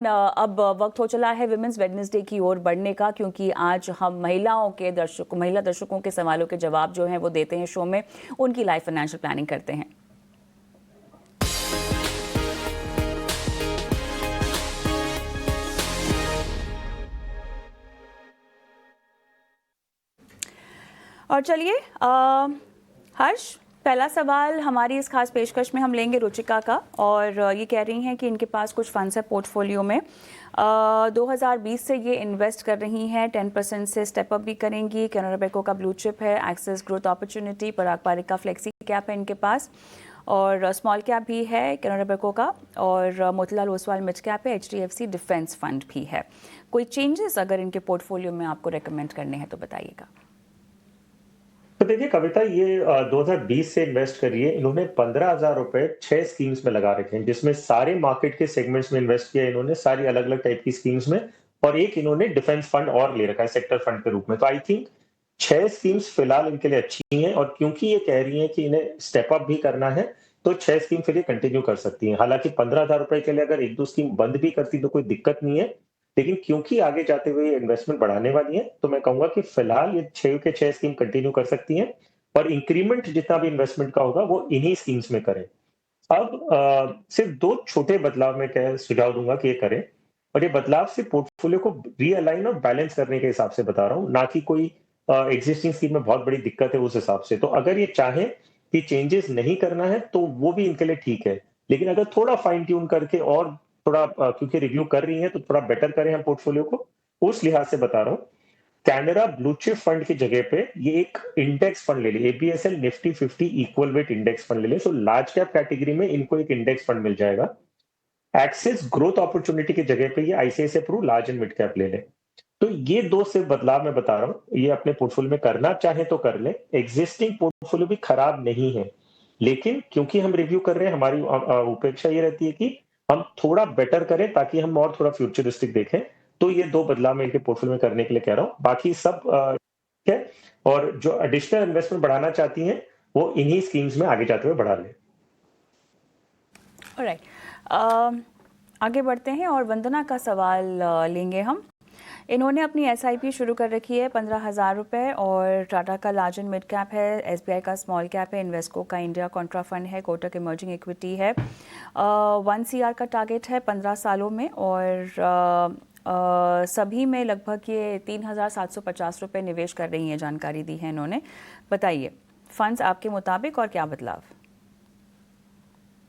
अब वक्त हो चला है विमेंस वेडनेसडे की ओर बढ़ने का, क्योंकि आज हम महिला दर्शकों के सवालों के जवाब जो हैं वो देते हैं शो में, उनकी लाइफ फाइनेंशियल प्लानिंग करते हैं। और चलिए हर्ष, पहला सवाल हमारी इस खास पेशकश में हम लेंगे रुचिका का, और ये कह रही हैं कि इनके पास कुछ फंड्स है पोर्टफोलियो में। 2020 से ये इन्वेस्ट कर रही हैं, 10% से स्टेप अप भी करेंगी। कैनरा बैंक का ब्लू चिप है, एक्सेस ग्रोथ अपॉर्चुनिटी, पराग पारिक का फ्लेक्सी कैप है इनके पास, और स्मॉल कैप भी है कैनरा बैंक का, और मोतीलाल ओसवाल मिड कैप है, HDFC डिफेंस फंड भी है। कोई चेंजेस अगर इनके पोर्टफोलियो में आपको रेकमेंड करने हैं तो बताइएगा। तो देखिए कविता, ये 2020 से इन्वेस्ट करिए। इन्होंने 15,000 रुपए 6 स्कीम्स में लगा रखे हैं, जिसमें सारे मार्केट के सेगमेंट्स में इन्वेस्ट किया इन्होंने, सारी अलग अलग टाइप की स्कीम्स में। और एक इन्होंने डिफेंस फंड और ले रखा है सेक्टर फंड के रूप में। तो आई थिंक 6 स्कीम्स फिलहाल इनके लिए अच्छी हैं, और क्योंकि ये कह रही हैं कि इन्हें स्टेप अप भी करना है, तो 6 स्कीम फिर ये कंटिन्यू कर सकती हैं। हालांकि 15,000 रुपए के लिए अगर एक दो स्कीम बंद भी करती तो कोई दिक्कत नहीं है, लेकिन क्योंकि आगे जाते हुए इन्वेस्टमेंट बढ़ाने वाली है, तो मैं कहूंगा कि फिलहाल ये 6 के 6 स्कीम कंटिन्यू कर सकती हैं, और इंक्रीमेंट जितना भी इन्वेस्टमेंट का होगा वो इन्हीं स्कीम्स में करें। अब सिर्फ 2 छोटे बदलाव मैं क्या सुझाव दूंगा कि ये करें, और ये बदलाव सिर्फ पोर्टफोलियो को रीअलाइन और बैलेंस करने के हिसाब से बता रहा हूँ, ना कि कोई एग्जिस्टिंग स्कीम में बहुत बड़ी दिक्कत है उस हिसाब से। तो अगर ये चाहें कि चेंजेस नहीं करना है तो वो भी इनके लिए ठीक है, लेकिन अगर थोड़ा फाइन ट्यून करके और थोड़ा क्योंकि रिव्यू कर रही है तो थोड़ा बेटर करें हम पोर्टफोलियो को, उस लिहाज से बता रहा हूँ। कैनरा ब्लू चिप फंड की जगह पे ये एक इंडेक्स फंड ले ले, ABSL Nifty 50 equal weight index fund ले ले। सो लार्ज कैप कैटेगरी में इनको एक इंडेक्स फंड मिल जाएगा। एक्सेस ग्रोथ अपॉर्चुनिटी की जगह पे ये ICICI Pru large and mid cap ले ले। तो ये 2 सिर्फ बदलाव मैं बता रहा हूँ, ये अपने पोर्टफोलियो में करना चाहे तो कर ले। एग्जिस्टिंग पोर्टफोलियो भी खराब नहीं है, लेकिन क्योंकि हम रिव्यू कर रहे हैं, हमारी उपेक्षा ये रहती है कि हम थोड़ा बेटर करें ताकि हम और थोड़ा फ्यूचरिस्टिक देखें। तो ये 2 बदलाव मैं इनके पोर्टफोलियो में करने के लिए कह रहा हूँ। बाकी सब ठीक है, और जो एडिशनल इन्वेस्टमेंट बढ़ाना चाहती हैं वो इन्हीं स्कीम्स में आगे जाते हुए बढ़ा लें। ऑलराइट, आगे बढ़ते हैं और वंदना का सवाल लेंगे हम। इन्होंने अपनी SIP शुरू कर रखी है 15,000 रुपये, और टाटा का लार्ज एंड मिड कैप है, SBI का स्मॉल कैप है, इन्वेस्को का इंडिया कॉन्ट्रा फंड है, कोटक इमर्जिंग इक्विटी है। 1 CR का टारगेट है 15 सालों में, और सभी में लगभग ये 3,750 रुपये निवेश कर रही हैं, जानकारी दी है इन्होंने। बताइए फंड्स आपके मुताबिक और क्या बदलाव?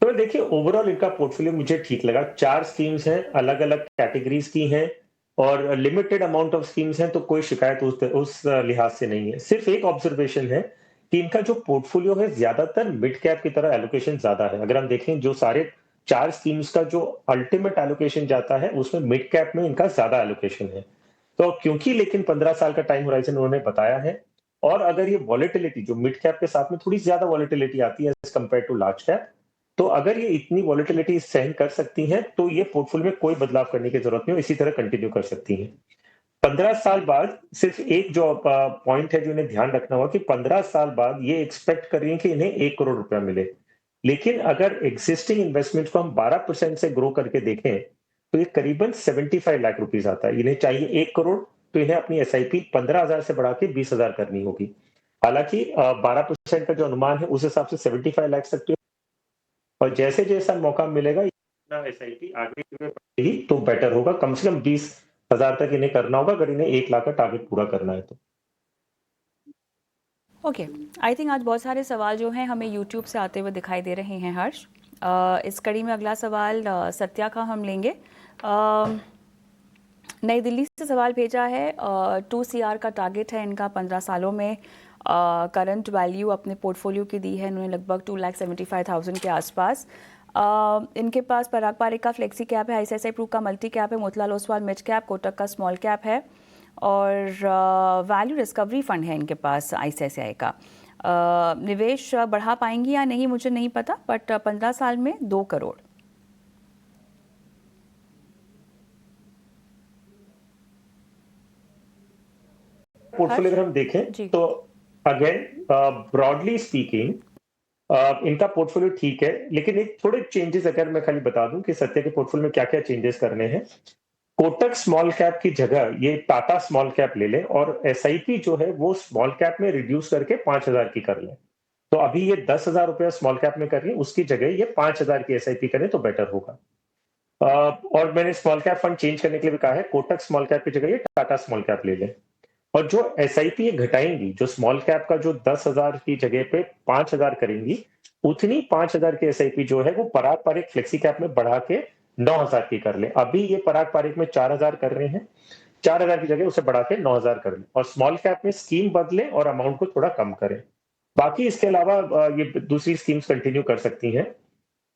तो देखिए ओवरऑल इनका पोर्टफोलियो मुझे ठीक लगा। 4 स्कीम्स हैं, अलग अलग कैटेगरीज की हैं, और लिमिटेड अमाउंट ऑफ स्कीम्स हैं, तो कोई शिकायत उस लिहाज से नहीं है। सिर्फ एक ऑब्जर्वेशन है कि इनका जो पोर्टफोलियो है ज्यादातर मिड कैप की तरह एलोकेशन ज्यादा है। अगर हम देखें जो सारे 4 स्कीम्स का जो अल्टीमेट एलोकेशन जाता है उसमें मिड कैप में इनका ज्यादा एलोकेशन है। तो क्योंकि लेकिन 15 साल का टाइम होराइजन उन्होंने बताया है, और अगर ये वॉलेटिलिटी जो मिड कैप के साथ में थोड़ी ज्यादा वॉलेटिलिटी आती है as compare to large cap, तो अगर ये इतनी वॉलेटिलिटी सहन कर सकती हैं तो ये पोर्टफोलियो में कोई बदलाव करने की जरूरत नहीं, इसी तरह कंटिन्यू कर सकती हैं। 15 साल बाद सिर्फ एक जो पॉइंट है जो इन्हें ध्यान रखना होगा कि 15 साल बाद ये एक्सपेक्ट कर रही है कि इन्हें 1 करोड़ रुपया मिले। लेकिन अगर एग्जिस्टिंग इन्वेस्टमेंट को हम 12% से ग्रो करके देखें तो ये करीबन 75 लाख रुपीस आता है। इन्हें चाहिए 1 करोड़, तो इन्हें अपनी SIP 15,000 से बढ़ा के 20,000 करनी होगी। हालांकि 12% का जो अनुमान है उस हिसाब से 75 लाख तक तो, और जैसे जैसा मौका मिलेगा SIP आगे ही तो बेटर होगा। कम से कम 20,000 तक इन्हें करना होगा अगर इन्हें 1 लाख का टारगेट पूरा करना है तो। ओके, आई थिंक आज बहुत सारे सवाल जो हैं हमें यूट्यूब से आते हुए दिखाई दे रहे हैं हर्ष। इस कड़ी में अगला सवाल सत्या का हम लेंगे। नई दिल्ली से सवाल भेजा है। 2 CR का टारगेट है इनका 15 सालों में। करंट वैल्यू अपने पोर्टफोलियो की दी है इन्होंने लगभग 2,75,000 के आसपास। इनके पास पराग पारिक का फ्लेक्सी कैप है, ICICI प्रू का मल्टी कैप है, मोतीलाल ओसवाल मिड कैप, कोटक का स्मॉल कैप है, और वैल्यू डिस्कवरी फंड है इनके पास ICICI का। निवेश बढ़ा पाएंगी या नहीं मुझे नहीं पता, बट 15 साल में 2 करोड़। पोर्टफोलियो अगर हम देखें तो अगेन ब्रॉडली स्पीकिंग इनका पोर्टफोलियो ठीक है, लेकिन एक थोड़े चेंजेस अगर मैं खाली बता दूं कि सत्या के पोर्टफोलियो में क्या-क्या चेंजेस करने हैं। कोटक स्मॉल कैप की जगह ये टाटा स्मॉल कैप ले लें और एसआईपी जो है वो स्मॉल कैप में रिड्यूस करके 5,000 की कर लें। तो अभी ये 10,000 रुपया स्मॉल कैप में कर रही है, उसकी जगह ये 5,000 की एसआईपी करें तो बेटर होगा। और मैंने स्मॉल कैप फंड चेंज करने के लिए भी कहा है, कोटक स्मॉल कैप की जगह ये टाटा स्मॉल कैप ले लें। और जो एसआईपी ये घटाएंगी, जो स्मॉल कैप का जो 10,000 की जगह पे 5,000 करेंगी, उतनी 5,000 की एसआईपी जो है वो पराग पारिक फ्लेक्सी कैप में बढ़ा के 9,000 की कर लें। अभी ये पराग पारिक में 4,000 कर रहे हैं, 4,000 की जगह उसे बढ़ा के 9,000 कर लें और स्मॉल कैप में स्कीम बदलें और अमाउंट को थोड़ा कम करें। बाकी इसके अलावा ये दूसरी स्कीम्स कंटिन्यू कर सकती हैं।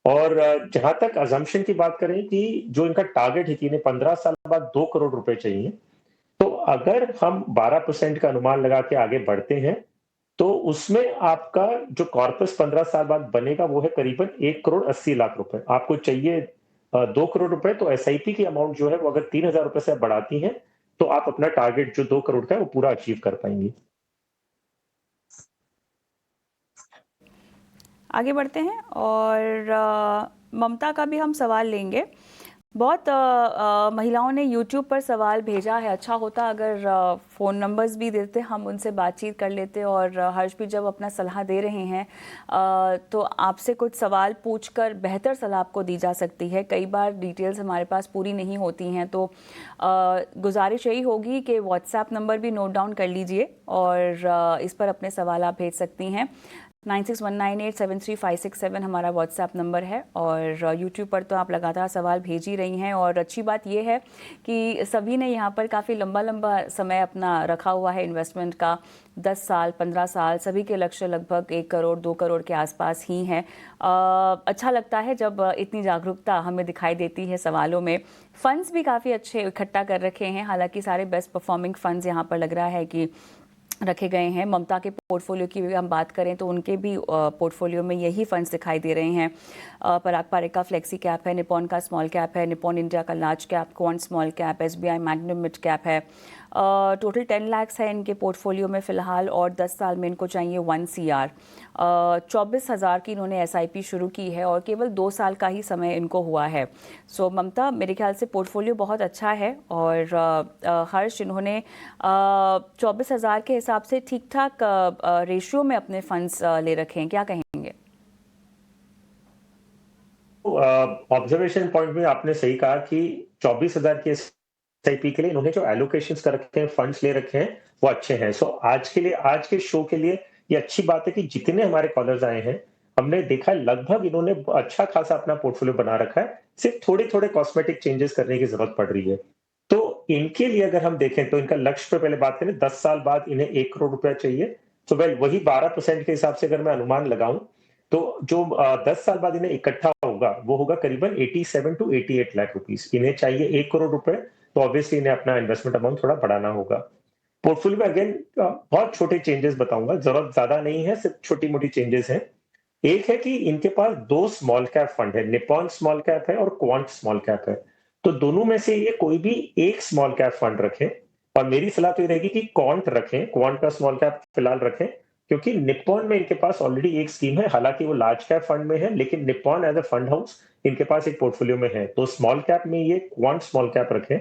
और जहां तक अजम्पशन की बात करें कि जो इनका टारगेट है कि इन्हें 15 साल बाद 2 करोड़ रुपए चाहिए, तो अगर हम 12% का अनुमान लगा के आगे बढ़ते हैं, तो उसमें आपका जो कॉर्पस 15 साल बाद बनेगा वो है करीबन 1 करोड़ 80 लाख रुपए। आपको चाहिए 2 करोड़ रुपए, तो एसआईपी की अमाउंट जो है वो अगर 3,000 रुपए से आप बढ़ाती हैं, तो आप अपना टारगेट जो 2 करोड़ का है वो पूरा अचीव कर पाएंगी। आगे बढ़ते हैं और ममता का भी हम सवाल लेंगे। बहुत महिलाओं ने YouTube पर सवाल भेजा है। अच्छा होता अगर फ़ोन नंबर्स भी देते, हम उनसे बातचीत कर लेते। और हर्ष भी जब अपना सलाह दे रहे हैं तो आपसे कुछ सवाल पूछकर बेहतर सलाह आपको दी जा सकती है। कई बार डिटेल्स हमारे पास पूरी नहीं होती हैं, तो गुजारिश यही होगी कि व्हाट्सएप नंबर भी नोट डाउन कर लीजिए और इस पर अपने सवाल आप भेज सकती हैं। 9619873567 हमारा व्हाट्सएप नंबर है और यूट्यूब पर तो आप लगातार सवाल भेज ही रही हैं। और अच्छी बात यह है कि सभी ने यहाँ पर काफ़ी लंबा समय अपना रखा हुआ है इन्वेस्टमेंट का। 10 साल 15 साल सभी के लक्ष्य लगभग 1 करोड़ 2 करोड़ के आसपास ही हैं। अच्छा लगता है जब इतनी जागरूकता हमें दिखाई देती है सवालों में। फंड्स भी काफ़ी अच्छे इकट्ठा कर रखे हैं, हालांकि सारे बेस्ट परफॉर्मिंग फंड्स यहाँ पर लग रहा है कि रखे गए हैं। ममता के पोर्टफोलियो की भी हम बात करें तो उनके भी पोर्टफोलियो में यही फंड्स दिखाई दे रहे हैं। पराग पारिक का फ्लेक्सी कैप है, निपॉन का स्मॉल कैप है, निपॉन इंडिया का large cap, quant small cap, SBI magnum mid cap है। टोटल 10 लाख है इनके पोर्टफोलियो में फ़िलहाल और 10 साल में इनको चाहिए 1 CR। 24,000 की इन्होंने SIP शुरू की है और केवल 2 साल का ही समय इनको हुआ है। सो ममता, मेरे ख्याल से पोर्टफोलियो बहुत अच्छा है और हर्ष इन्होंने 24,000 के हिसाब से ठीक ठाक रेशियो में अपने फंड्स ले रखे हैं, क्या कहेंगे? ऑब्जर्वेशन पॉइंट में आपने सही कहा कि 24,000 के एसआईपी के लिए इन्होंने जो एलोकेशंस कर रखे हैं, फंड्स ले रखे हैं, वो अच्छे हैं। सो आज के लिए, आज के शो के लिए ये अच्छी बात है कि जितने हमारे कॉलर्स आए हैं, हमने देखा लगभग इन्होंने अच्छा खासा अपना पोर्टफोलियो बना रखा है। सिर्फ थोड़े-थोड़े कॉस्मेटिक चेंजेस करने की जरूरत पड़ रही है। तो इनके लिए अगर हम देखें तो इनका लक्ष्य पे पहले बात करें, 10 साल बाद इन्हें 1 करोड़ रुपया चाहिए। तो वेल वही 12% के हिसाब से अगर मैं अनुमान लगाऊं, तो जो 10 साल बाद इन्हें इकट्ठा होगा वो होगा करीबन 87 टू 88 लाख रुपीस। इन्हें चाहिए 1 करोड़ रुपए, तो ऑब्वियसली इन्हें अपना इन्वेस्टमेंट अमाउंट थोड़ा बढ़ाना होगा। पोर्टफोलियो में अगेन बहुत छोटे चेंजेस बताऊंगा, जरूरत ज्यादा नहीं है, सिर्फ छोटी मोटी चेंजेस हैं। एक है कि इनके पास 2 स्मॉल कैप फंड है, निपॉन स्मॉल कैप है और क्वांट स्मॉल कैप है। तो दोनों में से ये कोई भी एक स्मॉल कैप फंड रखें, और मेरी सलाह तो ये रहेगी कि क्वांट रखें, क्वांट का स्मॉल कैप फिलहाल रखें, क्योंकि निपॉन में इनके पास ऑलरेडी एक स्कीम है। हालांकि वो लार्ज कैप फंड में है, लेकिन Nippon as a fund house इनके पास एक पोर्टफोलियो में है। तो स्मॉल कैप में ये क्वांट स्मॉल कैप रखें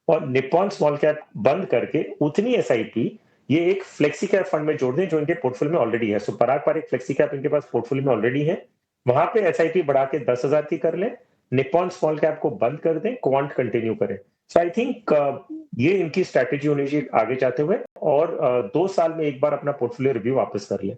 और निपॉन स्मॉल कैप बंद करके उतनी एसआईपी ये एक फ्लेक्सी कैप फंड में जोड़ दें जो इनके पोर्टफोलियो में ऑलरेडी है। सो पराग पारिक फ्लेक्सी कैप इनके पास पोर्टफोलियो में ऑलरेडी है, वहां पे एसआईपी बढ़ा के 10,000 की कर लें, निपॉन स्मॉल कैप को बंद कर दें, क्वांट कंटिन्यू करें। सो आई थिंक ये इनकी स्ट्रैटेजी होनी चाहिए आगे जाते हुए, और 2 साल में एक बार अपना पोर्टफोलियो रिव्यू वापस कर लें।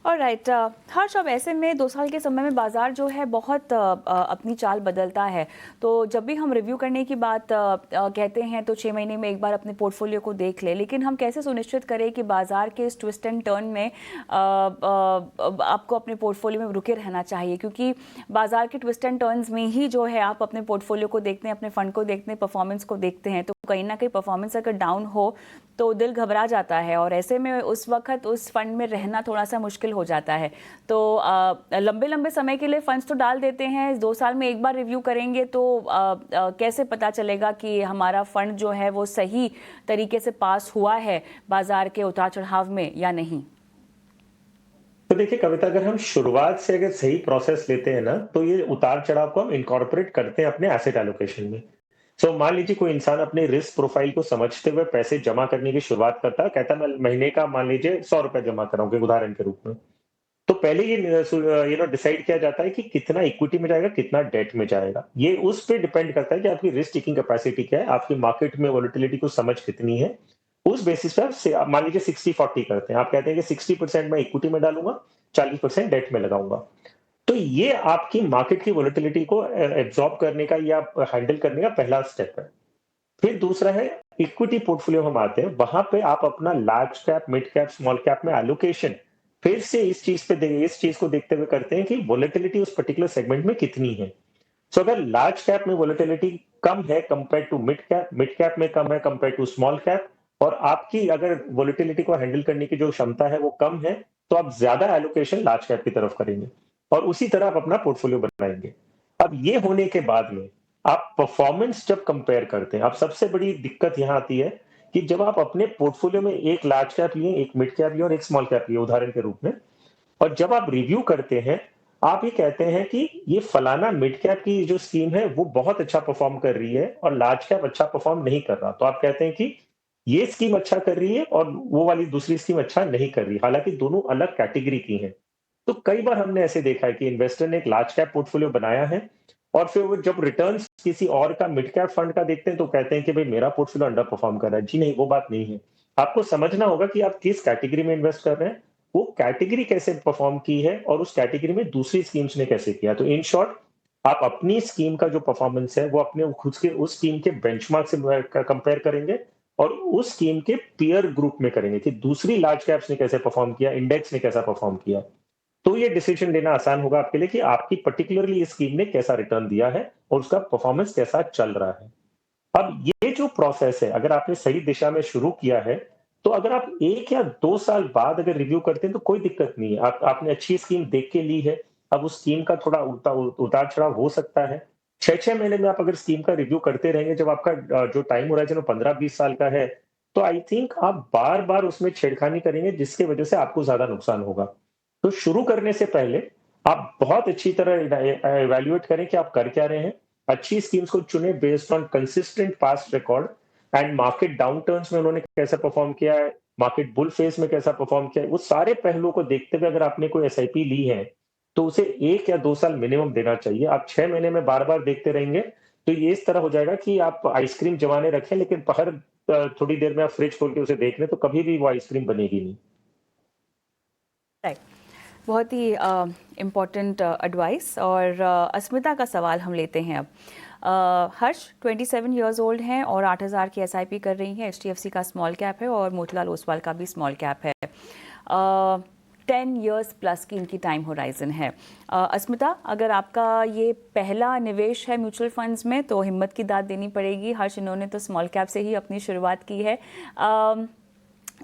ऑलराइट हर्ष, अब ऐसे में 2 साल के समय में बाज़ार जो है बहुत अपनी चाल बदलता है। तो जब भी हम रिव्यू करने की बात कहते हैं तो 6 महीने में एक बार अपने पोर्टफोलियो को देख ले, लेकिन हम कैसे सुनिश्चित करें कि बाज़ार के इस ट्विस्ट एंड टर्न में आपको अपने पोर्टफोलियो में रुके रहना चाहिए, क्योंकि बाज़ार के ट्विस्ट एंड टर्न्स में ही जो है आप अपने पोर्टफोलियो को देखते हैं, अपने फंड को देखते हैं, परफॉर्मेंस को देखते हैं। तो कहीं ना कहीं परफॉर्मेंस अगर डाउन हो तो दिल घबरा जाता है और ऐसे में उस वक्त उस फंड में रहना थोड़ा सा मुश्किल हो जाता है। तो लंबे समय के लिए फंड्स तो डाल देते हैं, 2 साल में एक बार रिव्यू करेंगे तो कैसे पता चलेगा कि हमारा फंड जो है वो सही तरीके से पास हुआ है बाजार के उतार चढ़ाव में या नहीं? तो देखिए कविता, अगर हम शुरुआत से अगर सही प्रोसेस लेते हैं ना, तो ये उतार-चढ़ाव को हम इनकॉर्पोरेट करते हैं अपने एसेट एलोकेशन में। सो मान लीजिए कोई इंसान अपने रिस्क प्रोफाइल को समझते हुए पैसे जमा करने की शुरुआत करता है, कहता है मैं महीने का मान लीजिए ₹100 जमा कर रहा हूँ, एक उदाहरण के रूप में। तो पहले ये डिसाइड किया जाता है कि कितना इक्विटी में जाएगा, कितना डेट में जाएगा। ये उस पे डिपेंड करता है कि आपकी रिस्क टेकिंग कैपेसिटी क्या है, आपकी मार्केट में वोलेटिलिटी को समझ कितनी है। उस बेसिस पे आप मान लीजिए 60-40 करते हैं। आप कहते हैं कि 60% मैं इक्विटी में डालूँगा, 40% डेट में लगाऊँगा। तो ये आपकी मार्केट की वोलेटिलिटी को एब्ज़ॉर्ब करने का या हैंडल करने का पहला स्टेप है। फिर दूसरा है इक्विटी पोर्टफोलियो हम आते हैं, वहाँ पे आप अपना large cap, mid cap, small cap में एलोकेशन फिर से इस चीज़ को देखते हुए करते हैं कि वोलेटिलिटी उस पर्टिकुलर सेगमेंट में कितनी है। सो अगर लार्ज कैप में वोलेटिलिटी कम है कंपेयर टू मिड कैप में कम है कंपेयर टू स्मॉल कैप, और आपकी अगर वोलेटिलिटी को हैंडल करने की जो क्षमता है वो कम है, तो आप ज़्यादा एलोकेशन लार्ज कैप की तरफ करेंगे और उसी तरह आप अपना पोर्टफोलियो बनाएँगे। अब ये होने के बाद में आप परफॉर्मेंस जब कंपेयर करते हैं, अब सबसे बड़ी दिक्कत यहाँ आती है कि जब आप अपने पोर्टफोलियो में एक लार्ज कैप लिए, एक मिड कैप लिए और एक स्मॉल कैप लिए उदाहरण के रूप में, और जब आप रिव्यू करते हैं, आप ये कहते हैं कि ये फलाना मिड कैप की जो स्कीम है, वो बहुत अच्छा परफॉर्म कर रही है और लार्ज कैप अच्छा परफॉर्म नहीं कर रहा। तो आप कहते हैं कि ये स्कीम अच्छा कर रही है और वो वाली दूसरी स्कीम अच्छा नहीं कर रही, हालाँकि दोनों अलग कैटेगरी की हैं। तो कई बार हमने ऐसे देखा है कि इन्वेस्टर ने एक लार्ज कैप पोर्टफोलियो बनाया है और फिर वो जब रिटर्न्स किसी और का मिड कैप फंड का देखते हैं तो कहते हैं कि भाई मेरा पोर्टफोलियो अंडर परफॉर्म कर रहा है। जी नहीं, वो बात नहीं है। आपको समझना होगा कि आप किस कैटेगरी में इन्वेस्ट कर रहे हैं, वो कैटेगरी कैसे परफॉर्म की है और उस कैटेगरी में दूसरी स्कीम्स ने कैसे किया। तो इन शॉर्ट, आप अपनी स्कीम का जो परफॉर्मेंस है वो अपने खुद के उस स्कीम के बेंचमार्क से कंपेयर करेंगे और उस स्कीम के पीयर ग्रुप में करेंगे कि दूसरी लार्ज कैप्स ने कैसे परफॉर्म किया, इंडेक्स ने कैसा परफॉर्म किया। तो ये डिसीजन लेना आसान होगा आपके लिए कि आपकी पर्टिकुलरली इस स्कीम ने कैसा रिटर्न दिया है और उसका परफॉर्मेंस कैसा चल रहा है। अब ये जो प्रोसेस है, अगर आपने सही दिशा में शुरू किया है, तो अगर आप 1 या 2 साल बाद अगर रिव्यू करते हैं तो कोई दिक्कत नहीं है। आप आपने अच्छी स्कीम देख के ली है, अब उस स्कीम का थोड़ा उतार-चढ़ाव हो सकता है। 6-6 महीने में आप अगर स्कीम का रिव्यू करते रहेंगे, जब आपका जो टाइम होराइज़न वो 15-20 साल का है, तो आई थिंक आप बार-बार उसमें छेड़खानी करेंगे जिसकी वजह से आपको ज़्यादा नुकसान होगा। तो शुरू करने से पहले आप बहुत अच्छी तरह इवैल्यूएट करें कि आप कर क्या रहे हैं। अच्छी स्कीम्स को चुनें based on consistent past record and market downturns में उन्होंने कैसा परफॉर्म किया है, मार्केट बुल फेज में कैसा परफॉर्म किया है, वो सारे पहलुओं को देखते हुए अगर आपने कोई एसआईपी ली है, तो उसे 1 या 2 साल मिनिमम देना चाहिए। आप 6 महीने में बार-बार देखते रहेंगे, तो ये इस तरह हो जाएगा कि आप आइसक्रीम जमाने रखें लेकिन हर थोड़ी देर में आप फ्रिज खोल के उसे देख लें, तो कभी भी वो आइसक्रीम बनेगी नहीं। राइट। बहुत ही इम्पोर्टेंट एडवाइस और अस्मिता का सवाल हम लेते हैं अब। हर्ष 27 इयर्स ओल्ड हैं और 8,000 की एसआईपी कर रही हैं। एचडीएफसी का स्मॉल कैप है और मोतीलाल ओसवाल का भी स्मॉल कैप है। 10 इयर्स प्लस की इनकी टाइम होराइजन है। अस्मिता, अगर आपका ये पहला निवेश है म्यूचुअल फंड्स में तो हिम्मत की दाद देनी पड़ेगी। हर्ष, इन्होंने तो स्मॉल कैप से ही अपनी शुरुआत की है।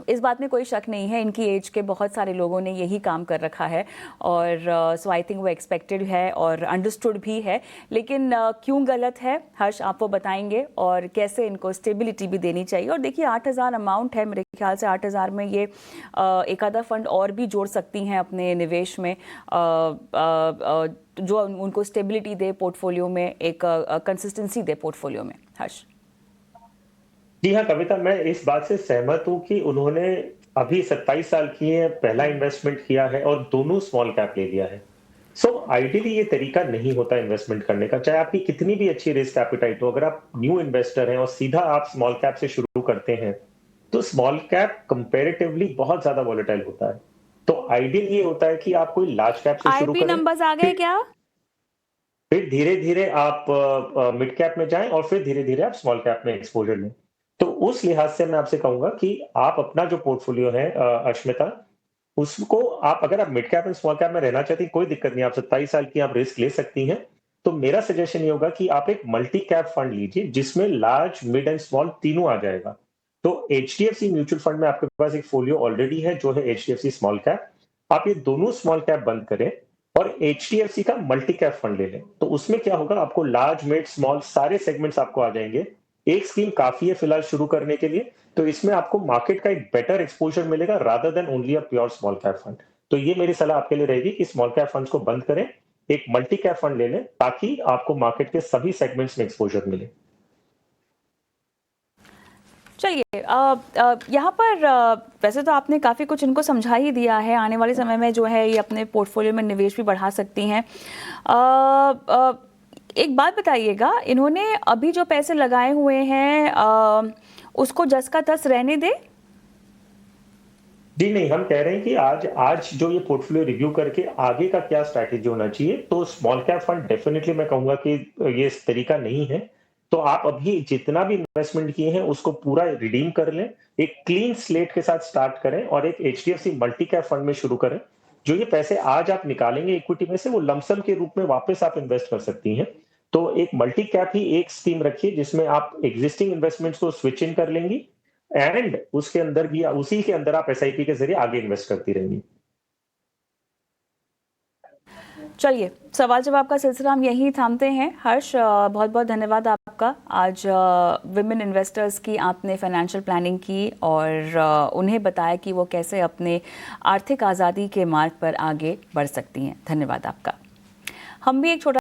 इस बात में कोई शक नहीं है, इनकी एज के बहुत सारे लोगों ने यही काम कर रखा है और सो आई थिंक वो एक्सपेक्टेड है और अंडरस्टूड भी है। लेकिन क्यों गलत है हर्ष, आप वो बताएंगे और कैसे इनको स्टेबिलिटी भी देनी चाहिए। और देखिए 8,000 अमाउंट है, मेरे ख्याल से 8,000 में ये एक आधा फंड और भी जोड़ सकती हैं अपने निवेश में, जो उनको स्टेबिलिटी दे पोर्टफोलियो में, एक कंसिस्टेंसी दे पोर्टफोलियो में। हर्ष जी हाँ, कविता, मैं इस बात से सहमत हूँ कि उन्होंने अभी 27 साल की है, पहला इन्वेस्टमेंट किया है और दोनों स्मॉल कैप ले लिया है। सो आइडियली ये तरीका नहीं होता इन्वेस्टमेंट करने का, चाहे आपकी कितनी भी अच्छी रिस्क एपेटाइट हो। अगर आप न्यू इन्वेस्टर हैं और सीधा आप स्मॉल कैप से शुरू करते हैं, तो स्मॉल कैप कंपैरेटिवली बहुत ज़्यादा वोलेटाइल होता है। तो आइडियल ये होता है कि आप कोई लार्ज कैप से शुरू आईपी करें, नंबर्स आ गए फिर क्या? फिर धीरे-धीरे आप मिड कैप में जाएँ और फिर धीरे-धीरे आप स्मॉल कैप में एक्सपोज़र लें। तो उस लिहाज से मैं आपसे कहूँगा कि आप अपना जो पोर्टफोलियो है अश्मिता, उसको आप अगर आप mid cap and small cap में रहना चाहती हैं, कोई दिक्कत नहीं है, आप 27 साल की आप रिस्क ले सकती हैं। तो मेरा सजेशन ये होगा कि आप एक मल्टी कैप फंड लीजिए, जिसमें लार्ज, मिड एंड स्मॉल तीनों आ जाएगा। तो एचडीएफसी म्यूचुअल फंड में आपके पास एक फ़ोलियो ऑलरेडी है, जो है एचडीएफसी स्मॉल कैप। आप ये दोनों स्मॉल कैप बंद करें और एचडीएफसी का मल्टी कैप फंड ले लें। तो उसमें क्या होगा, आपको लार्ज, मिड, स्मॉल सारे सेगमेंट्स आपको आ जाएँगे। एक स्कीम काफ़ी है फिलहाल शुरू करने के लिए, तो इसमें आपको मार्केट का एक बेटर एक्सपोज़र मिलेगा rather than only a pure small cap fund. तो ये मेरी सलाह आपके लिए रहेगी कि स्मॉल कैप फंड्स को बंद करें, एक मल्टी कैप फंड ले लें, ताकि आपको मार्केट के सभी सेगमेंट्स में एक्सपोज़र मिले। चलिए यहाँ पर वैसे तो आपने काफ़ी कुछ इनको समझा ही दिया है, आने वाले समय में जो है ये अपने पोर्टफोलियो में निवेश भी बढ़ा सकती हैं। एक बात बताइएगा, इन्होंने अभी जो पैसे लगाए हुए हैं उसको जस का तस रहने दें? जी नहीं, हम कह रहे हैं कि आज जो ये पोर्टफोलियो रिव्यू करके आगे का क्या स्ट्रैटेजी होना चाहिए, तो स्मॉल कैप फंड डेफिनिटली मैं कहूँगा कि ये इस तरीका नहीं है। तो आप अभी जितना भी इन्वेस्टमेंट किए हैं, उसको पूरा रिडीम कर लें, एक क्लीन स्लेट के साथ स्टार्ट करें और एक एचडीएफसी मल्टी कैप फंड में शुरू करें। जो ये पैसे आज आप निकालेंगे इक्विटी में से, वो लमसम के रूप में वापस आप इन्वेस्ट कर सकती हैं। तो एक मल्टी कैप ही एक स्कीम रखिए, जिसमें आप एक्जिस्टिंग इन्वेस्टमेंट्स को स्विच इन कर लेंगी एंड उसके अंदर भी उसी के अंदर आप एसआईपी के ज़रिए आगे इन्वेस्ट करती रहेंगी। चलिए, सवाल जवाब का सिलसिला हम यहीं थामते हैं। हर्ष, बहुत-बहुत धन्यवाद आपका। आज विमेन इन्वेस्टर्स की आपने फाइनेंशियल प्लानिंग की और उन्हें बताया कि वो कैसे अपने आर्थिक आज़ादी के मार्ग पर आगे बढ़ सकती हैं। धन्यवाद आपका। हम भी एक छोटा